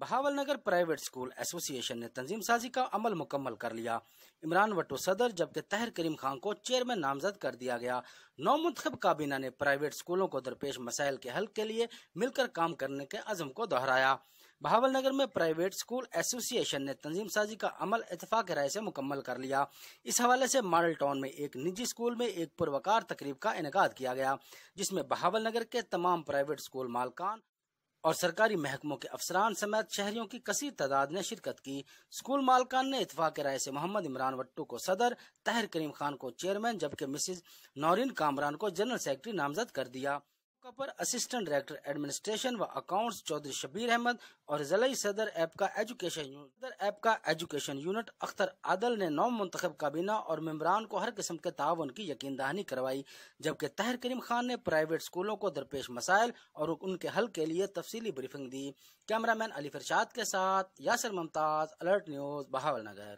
Bahawal Nagar private school ایسوسی ایشن نے تنظیم سازی کا عمل مکمل کر لیا۔ عمران وٹو صدر جبکہ طاہر کریم خان کو چیئرمین نامزد کر دیا گیا۔ نو منتخب کابینہ نے پرائیویٹ اسکولوں کو درپیش مسائل کے حل کے لیے مل کر کام کرنے کے عزم کو دہرایا۔ بہاول نگر میں پرائیویٹ اسکول ایسوسی ایشن نے تنظیم سازی کا عمل اتفاق رائے سے مکمل کر لیا۔ اس حوالے سے ماڈل ٹاؤن میں ایک نجی اسکول میں ایک پروقار تقریب کا انعقاد کیا گیا، جس میں بہاول نگر کے تمام پرائیویٹ اسکول مالکان اور سرکاری محکموں کے افسران سمیت شہریوں کی کثیر تعداد نے شرکت کی۔ اسکول مالکان نے اتفاق رائے سے محمد عمران وٹو کو صدر، طاہر کریم خان کو چیئرمین جبکہ مسز نورین کامران کو جنرل سیکرٹری نامزد کر دیا۔ موقع پر اسسٹنٹ ڈائریکٹر ایڈمنسٹریشن و اکاؤنٹس چودھری شبیر احمد اور ضلعی صدر ایپ کا ایجوکیشن یونٹ اختر عادل نے نو منتخب کابینہ اور ممبران کو ہر قسم کے تعاون کی یقین دہانی کروائی، جبکہ طاہر کریم خان نے پرائیویٹ اسکولوں کو درپیش مسائل اور ان کے حل کے لیے تفصیلی بریفنگ دی۔ کیمرہ مین علی فرشاد کے ساتھ یاسر ممتاز، الرٹ نیوز، بہاول نگر۔